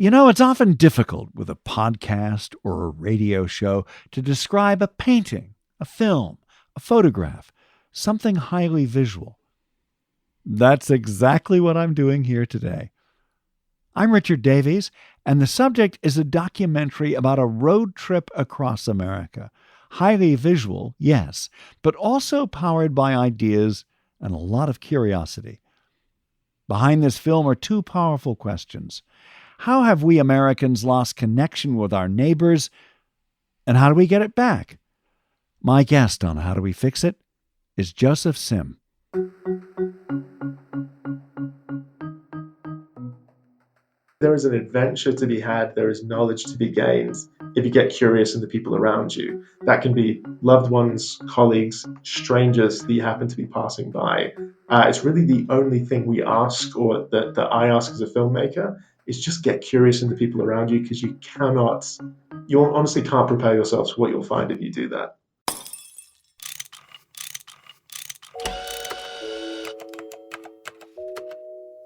It's often difficult with a podcast or a radio show to describe a painting, a film, a photograph, something highly visual. That's exactly what I'm doing here today. I'm Richard Davies, and the subject is a documentary about a road trip across America. Highly visual, yes, but also powered by ideas and a lot of curiosity. Behind this film are two powerful questions. How have we Americans lost connection with our neighbors, and how do we get it back? My guest on How Do We Fix It is Joseph Sim. There is an adventure to be had, there is knowledge to be gained if you get curious in the people around you. That can be loved ones, colleagues, strangers that you happen to be passing by. It's really the only thing we ask, or that I ask as a filmmaker, is just get curious in the people around you, because you honestly can't prepare yourselves for what you'll find if you do that.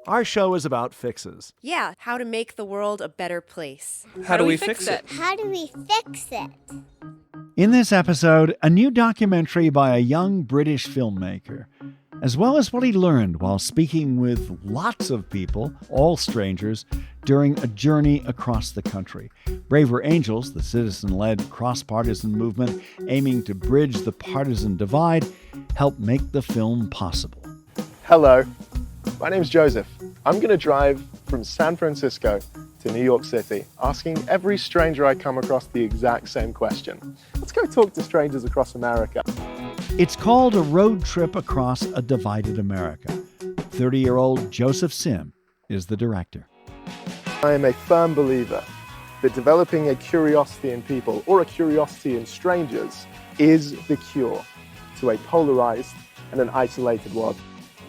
Our show is about fixes. Yeah, how to make the world a better place. How do we fix it? How do we fix it? In this episode, a new documentary by a young British filmmaker, as well as what he learned while speaking with lots of people, all strangers, during a journey across the country. Braver Angels, the citizen-led cross-partisan movement aiming to bridge the partisan divide, helped make the film possible. Hello, my name's Joseph. I'm going to drive from San Francisco to New York City, asking every stranger I come across the exact same question. Let's go talk to strangers across America. It's called A Road Trip Across a Divided America. 30-year-old Joseph Sim is the director. I am a firm believer that developing a curiosity in people, or a curiosity in strangers, is the cure to a polarized and an isolated world.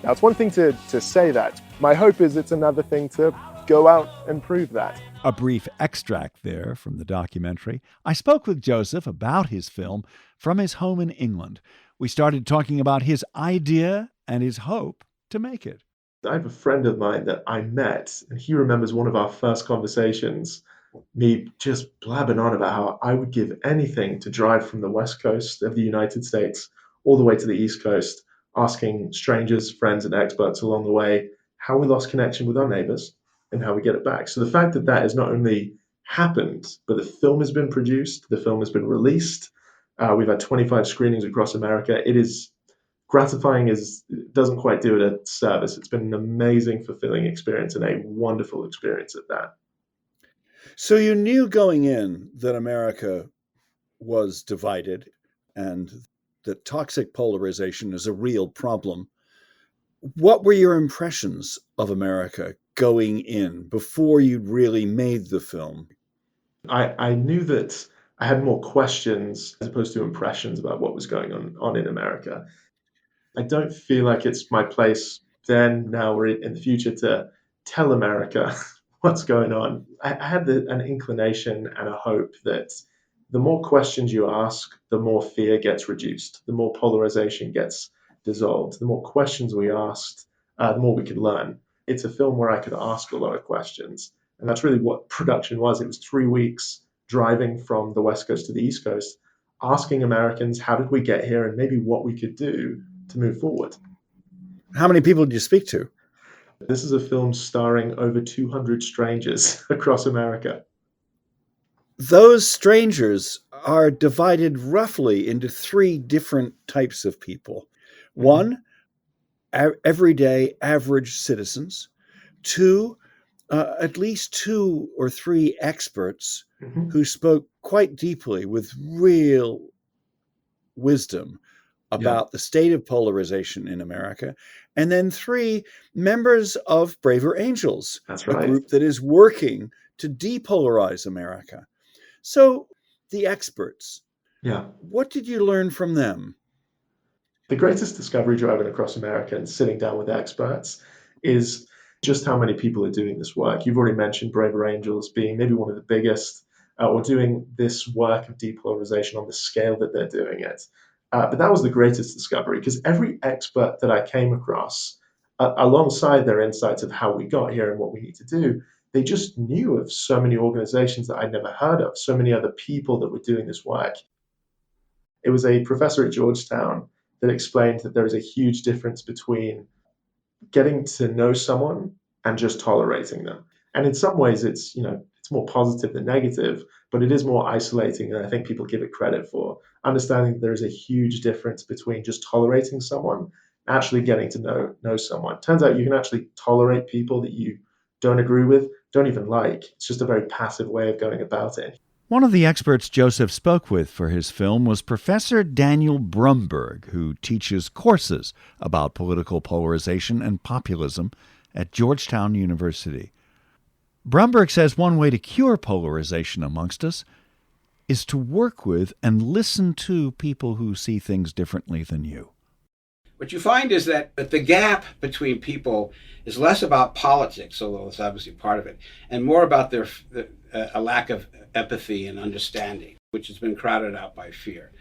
Now, it's one thing to say that. My hope is it's another thing to go out and prove that. A brief extract there from the documentary. I spoke with Joseph about his film from his home in England. We started talking about his idea and his hope to make it. I have a friend of mine that I met, and he remembers one of our first conversations, me just blabbing on about how I would give anything to drive from the west coast of the United States all the way to the east coast, asking strangers, friends, and experts along the way how we lost connection with our neighbors and how we get it back. So the fact that that has not only happened, but the film has been produced, the film has been released. We've had 25 screenings across America. It is gratifying, as it doesn't quite do it a service. It's been an amazing, fulfilling experience, and a wonderful experience at that. So you knew going in that America was divided and that toxic polarization is a real problem. What were your impressions of America going in before you'd really made the film? I knew that I had more questions as opposed to impressions about what was going on in America. I don't feel like it's my place then, now, or in the future to tell America what's going on. I had an inclination and a hope that the more questions you ask, the more fear gets reduced, the more polarization gets dissolved. The more questions we asked, the more we could learn. It's a film where I could ask a lot of questions. And that's really what production was. It was 3 weeks driving from the West Coast to the East Coast, asking Americans, how did we get here, and maybe what we could do to move forward. How many people did you speak to? This is a film starring over 200 strangers across America. Those strangers are divided roughly into 3 different types of people. 1, everyday average citizens. 2, at least 2 or 3 experts who spoke quite deeply with real wisdom about the state of polarization in America. And then 3, members of Braver Angels, That's right. A group that is working to depolarize America. So the experts, what did you learn from them? The greatest discovery driving across America and sitting down with experts is just how many people are doing this work. You've already mentioned Braver Angels being maybe one of the biggest, or doing this work of depolarization on the scale that they're doing it. But that was the greatest discovery, because every expert that I came across, alongside their insights of how we got here and what we need to do, they just knew of so many organizations that I'd never heard of, so many other people that were doing this work. It was a professor at Georgetown that explained that there is a huge difference between getting to know someone and just tolerating them. And in some ways, it's more positive than negative, but it is more isolating than I think people give it credit for. Understanding that there is a huge difference between just tolerating someone and actually getting to know someone. Turns out you can actually tolerate people that you don't agree with, don't even like. It's just a very passive way of going about it. One of the experts Joseph spoke with for his film was Professor Daniel Brumberg, who teaches courses about political polarization and populism at Georgetown University. Brumberg says one way to cure polarization amongst us is to work with and listen to people who see things differently than you. What you find is that the gap between people is less about politics, although it's obviously part of it, and more about a lack of empathy and understanding, which has been crowded out by fear.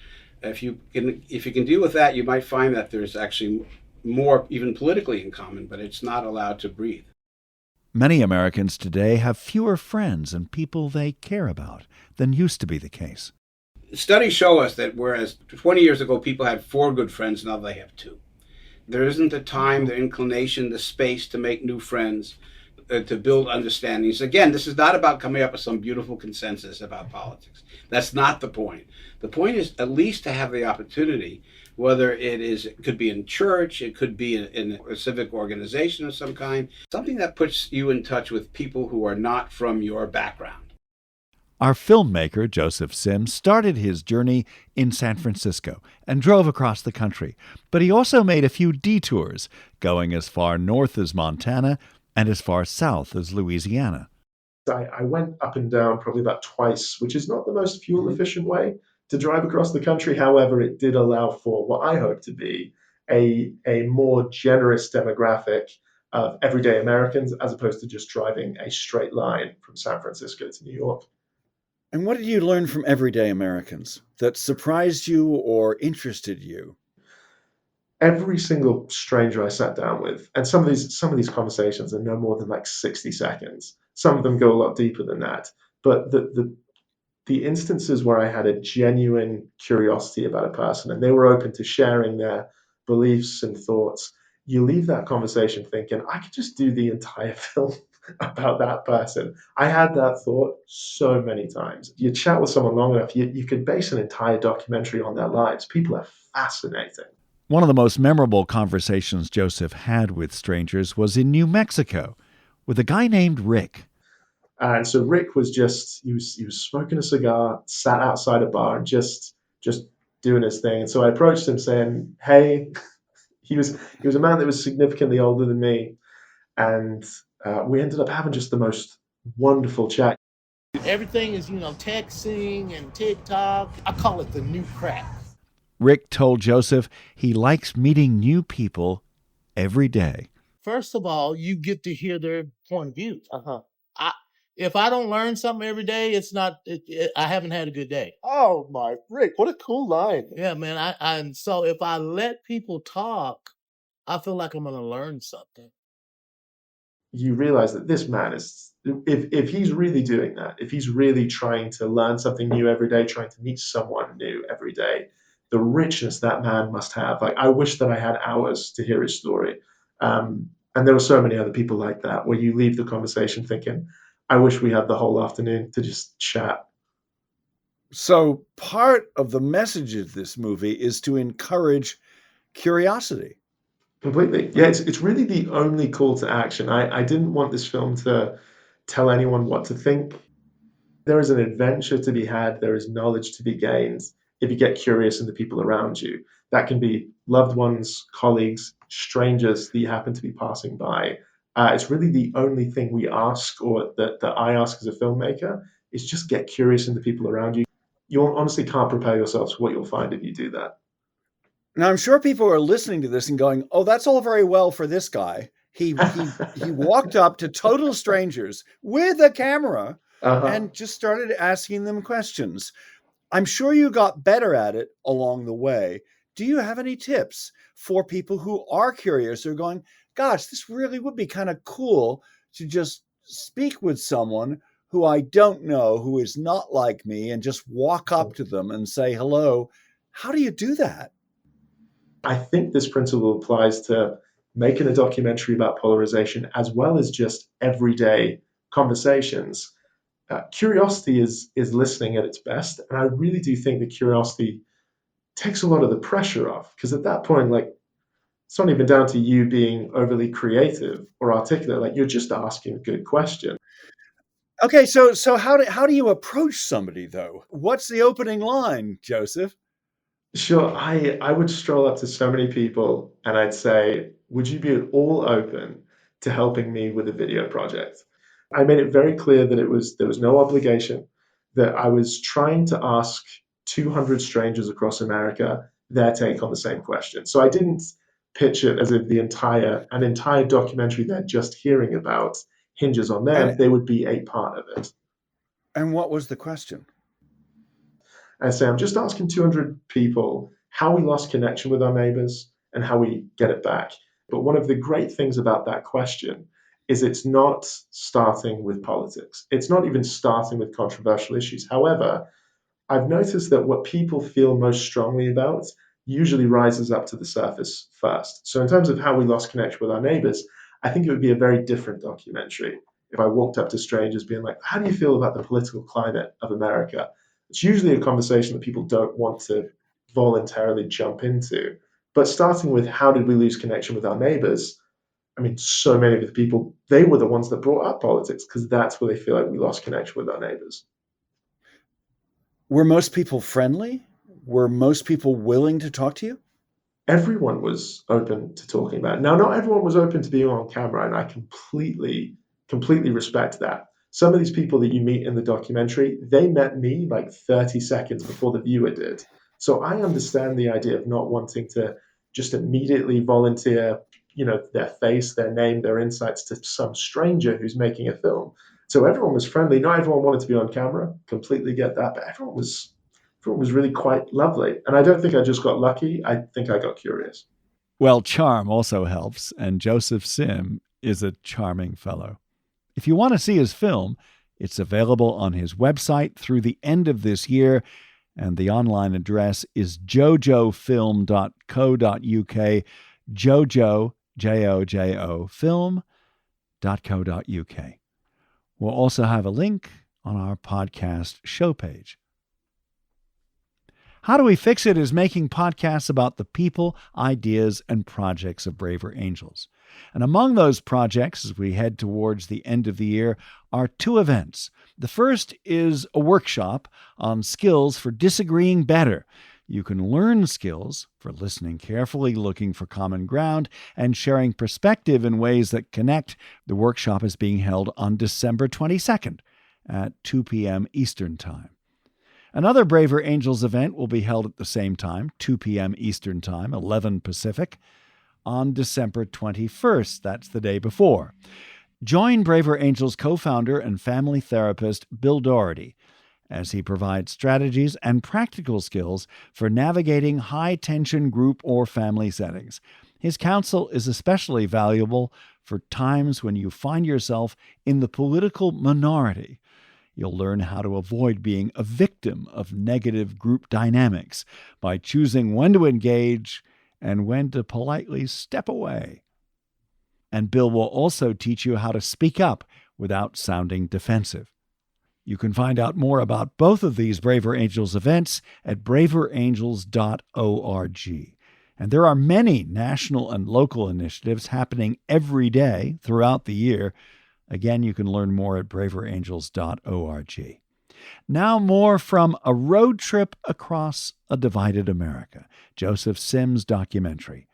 If you can deal with that, you might find that there's actually more, even politically, in common, but it's not allowed to breathe. Many Americans today have fewer friends and people they care about than used to be the case. Studies show us that whereas 20 years ago people had 4 good friends, now they have 2. There isn't the time, the inclination, the space to make new friends, to build understandings. Again, this is not about coming up with some beautiful consensus about politics. That's not the point. The point is at least to have the opportunity, whether it could be in church, it could be in a civic organization of some kind, something that puts you in touch with people who are not from your background. Our filmmaker, Joseph Sims, started his journey in San Francisco and drove across the country, but he also made a few detours, going as far north as Montana and as far south as Louisiana. I went up and down probably about twice, which is not the most fuel-efficient way to drive across the country. However, it did allow for what I hope to be a more generous demographic of everyday Americans, as opposed to just driving a straight line from San Francisco to New York. And what did you learn from everyday Americans that surprised you or interested you? Every single stranger I sat down with, and some of these conversations are no more than like 60 seconds. Some of them go a lot deeper than that. But the instances where I had a genuine curiosity about a person and they were open to sharing their beliefs and thoughts, you leave that conversation thinking, I could just do the entire film about that person. I had that thought so many times. You chat with someone long enough, you could base an entire documentary on their lives. People are fascinating. One of the most memorable conversations Joseph had with strangers was in New Mexico with a guy named Rick. And so Rick was he was smoking a cigar, sat outside a bar and just doing his thing. And so I approached him saying, hey, he was a man that was significantly older than me. And we ended up having just the most wonderful chat. Everything is, texting and TikTok. I call it the new crack. Rick told Joseph he likes meeting new people every day. First of all, you get to hear their point of view. If I don't learn something every day, I haven't had a good day. Oh my, Rick, what a cool line. Yeah, man. And so if I let people talk, I feel like I'm going to learn something. You realize that this man is, if he's really doing that, if he's really trying to learn something new every day, trying to meet someone new every day, the richness that man must have. Like, I wish that I had hours to hear his story. And there were so many other people like that, where you leave the conversation thinking, I wish we had the whole afternoon to just chat. So part of the message of this movie is to encourage curiosity. Completely. Yeah, it's really the only call to action. I didn't want this film to tell anyone what to think. There is an adventure to be had. There is knowledge to be gained if you get curious in the people around you. That can be loved ones, colleagues, strangers that you happen to be passing by. It's really the only thing we ask, or that I ask as a filmmaker, is just get curious in the people around you. You honestly can't prepare yourselves for what you'll find if you do that. Now, I'm sure people are listening to this and going, oh, that's all very well for this guy. He walked up to total strangers with a camera and just started asking them questions. I'm sure you got better at it along the way. Do you have any tips for people who are curious or going, gosh, this really would be kind of cool to just speak with someone who I don't know, who is not like me, and just walk up to them and say hello? How do you do that? I think this principle applies to making a documentary about polarization as well as just everyday conversations. Curiosity is listening at its best, and I really do think that curiosity takes a lot of the pressure off, because at that point, like, it's not even down to you being overly creative or articulate. Like, you're just asking a good question. Okay, so how do you approach somebody though? What's the opening line, Joseph? Sure, I would stroll up to so many people and I'd say, would you be at all open to helping me with a video project? I made it very clear that there was no obligation, that I was trying to ask 200 strangers across America their take on the same question. So I didn't pitch it as if an entire documentary they're just hearing about hinges on them. And They would be a part of it. and what was the question? And say, I'm just asking 200 people how we lost connection with our neighbors and how we get it back. But one of the great things about that question is it's not starting with politics. It's not even starting with controversial issues. However, I've noticed that what people feel most strongly about usually rises up to the surface first. So, in terms of how we lost connection with our neighbors, I think it would be a very different documentary if I walked up to strangers being like, how do you feel about the political climate of America? It's usually a conversation that people don't want to voluntarily jump into. But starting with how did we lose connection with our neighbors? I mean, so many of the people, they were the ones that brought up politics because that's where they feel like we lost connection with our neighbors. Were most people friendly? Were most people willing to talk to you? Everyone was open to talking about it. Now, not everyone was open to being on camera, and I completely respect that. Some of these people that you meet in the documentary, they met me like 30 seconds before the viewer did. So I understand the idea of not wanting to just immediately volunteer, their face, their name, their insights to some stranger who's making a film. So everyone was friendly. Not everyone wanted to be on camera. Completely get that, but everyone was really quite lovely. And I don't think I just got lucky. I think I got curious. Well, charm also helps, and Joseph Sim is a charming fellow. If you want to see his film, it's available on his website through the end of this year, and the online address is jojofilm.co.uk, jojo, Jojo, film.co.uk. We'll also have a link on our podcast show page. How Do We Fix It is making podcasts about the people, ideas, and projects of Braver Angels. And among those projects, as we head towards the end of the year, are two events. The first is a workshop on skills for disagreeing better. You can learn skills for listening carefully, looking for common ground, and sharing perspective in ways that connect. The workshop is being held on December 22nd at 2 p.m. Eastern Time. Another Braver Angels event will be held at the same time, 2 p.m. Eastern Time, 11 Pacific, on December 21st. That's the day before. Join Braver Angels co-founder and family therapist Bill Doherty as he provides strategies and practical skills for navigating high-tension group or family settings. His counsel is especially valuable for times when you find yourself in the political minority. You'll learn how to avoid being a victim of negative group dynamics by choosing when to engage and when to politely step away. And Bill will also teach you how to speak up without sounding defensive. You can find out more about both of these Braver Angels events at braverangels.org. And there are many national and local initiatives happening every day throughout the year. Again, you can learn more at braverangels.org. Now more from A Road Trip Across a Divided America, Joseph Sim's documentary.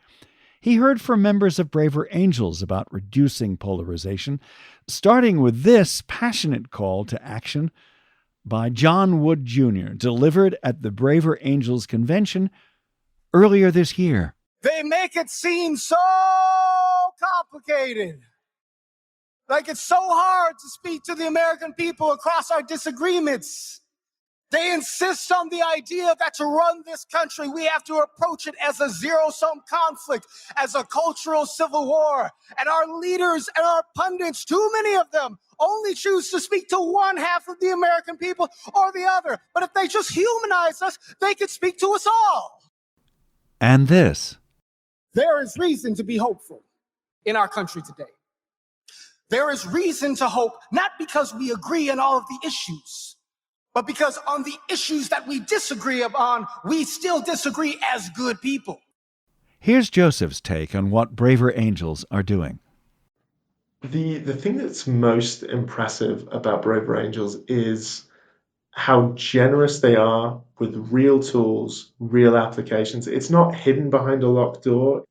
He heard from members of Braver Angels about reducing polarization, starting with this passionate call to action by John Wood Jr., delivered at the Braver Angels convention earlier this year. They make it seem so complicated. Like it's so hard to speak to the American people across our disagreements. They insist on the idea that to run this country, we have to approach it as a zero-sum conflict, as a cultural civil war. And our leaders and our pundits, too many of them, only choose to speak to one half of the American people or the other. But if they just humanize us, they could speak to us all. And this. There is reason to be hopeful in our country today. There is reason to hope, not because we agree on all of the issues, but because on the issues that we disagree upon, we still disagree as good people. Here's Joseph's take on what Braver Angels are doing. The thing that's most impressive about Braver Angels is how generous they are with real tools, real applications. It's not hidden behind a locked door.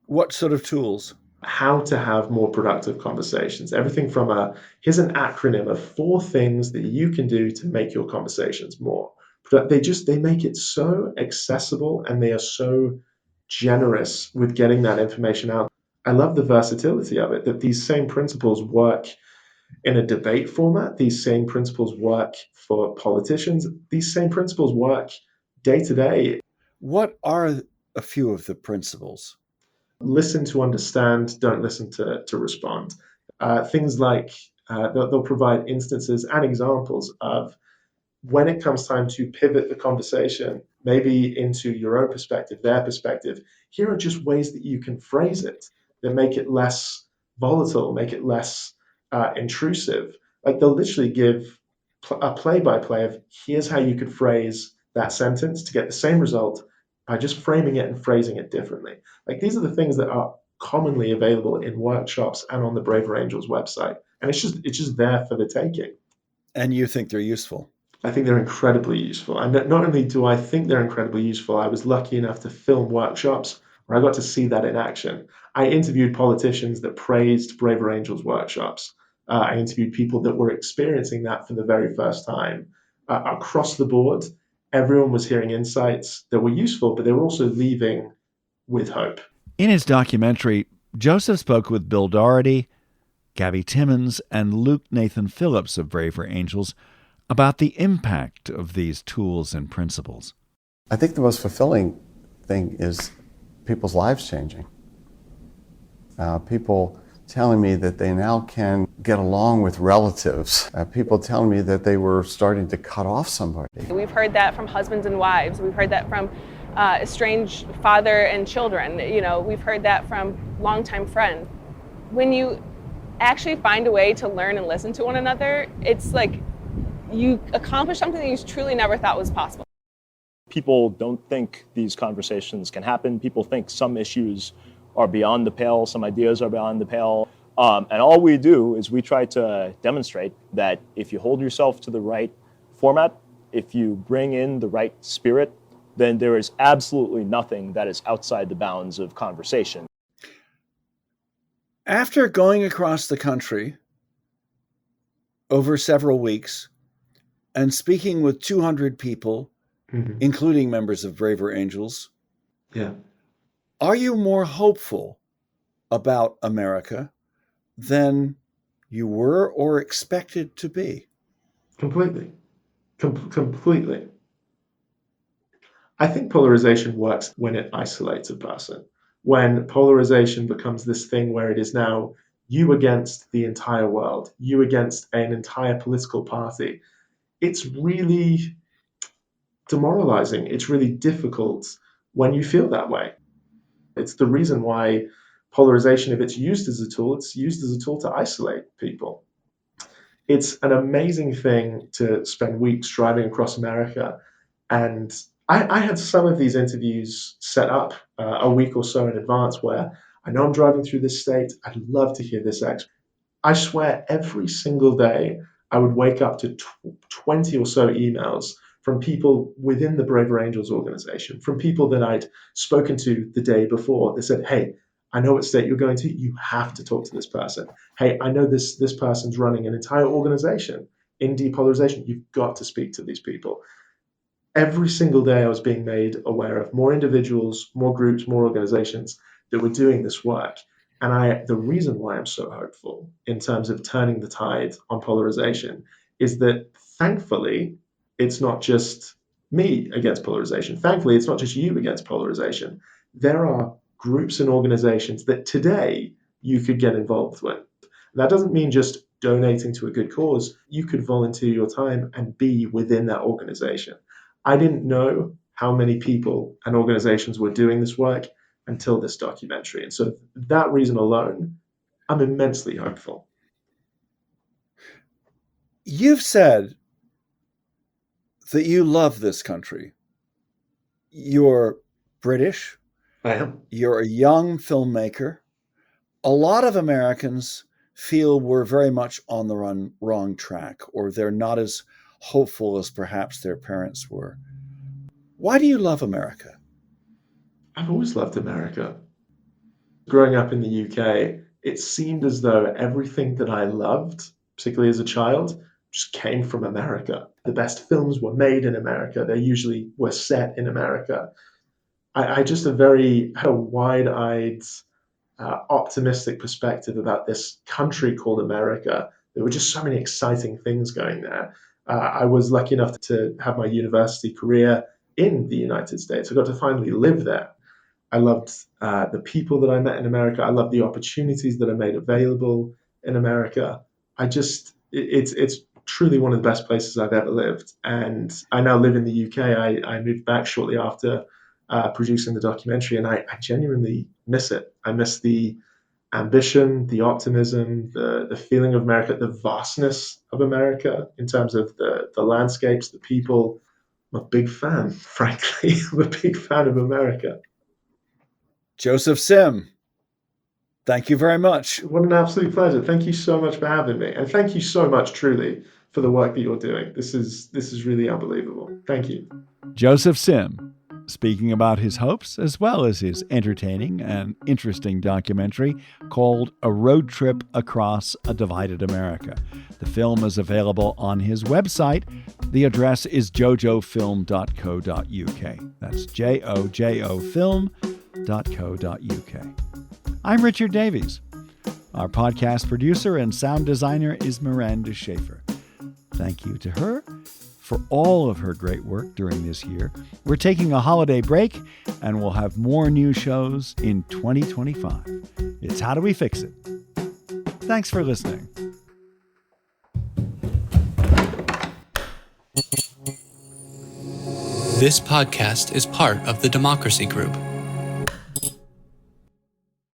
What sort of tools? How to have more productive conversations. Everything from here's an acronym of 4 things that you can do to make your conversations more. But they make it so accessible, and they are so generous with getting that information out. I love the versatility of it, that these same principles work in a debate format. These same principles work for politicians. These same principles work day to day. What are a few of the principles? Listen to understand, don't listen to respond. Things like they'll provide instances and examples of when it comes time to pivot the conversation, maybe into your own perspective, their perspective. Here are just ways that you can phrase it that make it less volatile, make it less intrusive. Like they'll literally give a play-by-play of here's how you could phrase that sentence to get the same result by just framing it and phrasing it differently. Like these are the things that are commonly available in workshops and on the Braver Angels website, and it's just there for the taking. And you think they're useful? I think they're incredibly useful. And not only do I think they're incredibly useful, I was lucky enough to film workshops where I got to see that in action. I interviewed politicians that praised Braver Angels workshops. I interviewed people that were experiencing that for the very first time. Across the board, everyone was hearing insights that were useful, but they were also leaving with hope. In his documentary, Joseph spoke with Bill Doherty, Gabby Timmons, and Luke Nathan Phillips of Braver Angels about the impact of these tools and principles. I think the most fulfilling thing is people's lives changing. People telling me that they now can get along with relatives. People telling me that they were starting to cut off somebody. We've heard that from husbands and wives. We've heard that from estranged father and children. We've heard that from longtime friends. When you actually find a way to learn and listen to one another, it's like you accomplish something that you truly never thought was possible. People don't think these conversations can happen. People think some issues are beyond the pale, some ideas are beyond the pale. And all we do is we try to demonstrate that if you hold yourself to the right format, if you bring in the right spirit, then there is absolutely nothing that is outside the bounds of conversation. After going across the country over several weeks and speaking with 200 people, including members of Braver Angels, are you more hopeful about America than you were or expected to be? Completely. Completely. I think polarization works when it isolates a person. When polarization becomes this thing where it is now you against the entire world, you against an entire political party, it's really demoralizing. It's really difficult when you feel that way. It's the reason why polarization, if it's used as a tool, it's used as a tool to isolate people. It's an amazing thing to spend weeks driving across America. And I had some of these interviews set up a week or so in advance where I know I'm driving through this state. I'd love to hear this expert. I swear every single day I would wake up to 20 or so emails from people within the Braver Angels organization, from people that I'd spoken to the day before. They said, hey, I know what state you're going to. You have to talk to this person. Hey, I know this person's running an entire organization in depolarization. You've got to speak to these people. Every single day I was being made aware of more individuals, more groups, more organizations that were doing this work. And the reason why I'm so hopeful in terms of turning the tide on polarization is that thankfully, it's not just me against polarization. Thankfully, it's not just you against polarization. There are groups and organizations that today you could get involved with. That doesn't mean just donating to a good cause. You could volunteer your time and be within that organization. I didn't know how many people and organizations were doing this work until this documentary. And so that reason alone, I'm immensely hopeful. You've said that you love this country. You're British. I am. You're a young filmmaker. A lot of Americans feel we're very much on the wrong track, or they're not as hopeful as perhaps their parents were. Why do you love America? I've always loved America. Growing up in the UK, it seemed as though everything that I loved, particularly as a child, just came from America. The best films were made in America. They usually were set in America. I just had a wide-eyed, optimistic perspective about this country called America. There were just so many exciting things going there. I was lucky enough to have my university career in the United States. I got to finally live there. I loved the people that I met in America. I loved the opportunities that are made available in America. It's truly one of the best places I've ever lived. And I now live in the UK. I moved back shortly after producing the documentary, and I genuinely miss it. I miss the ambition, the optimism, the feeling of America, the vastness of America in terms of the landscapes, the people. I'm a big fan, frankly. I'm a big fan of America. Joseph Sim, thank you very much. What an absolute pleasure. Thank you so much for having me. And thank you so much, truly, for the work that you're doing. This is really unbelievable. Thank you. Joseph Sim, speaking about his hopes as well as his entertaining and interesting documentary called A Road Trip Across a Divided America. The film is available on his website. The address is jojofilm.co.uk. That's jojofilm.co.uk. I'm Richard Davies. Our podcast producer and sound designer is Miranda Schaefer. Thank you to her for all of her great work during this year. We're taking a holiday break, and we'll have more new shows in 2025. It's How Do We Fix It? Thanks for listening. This podcast is part of the Democracy Group.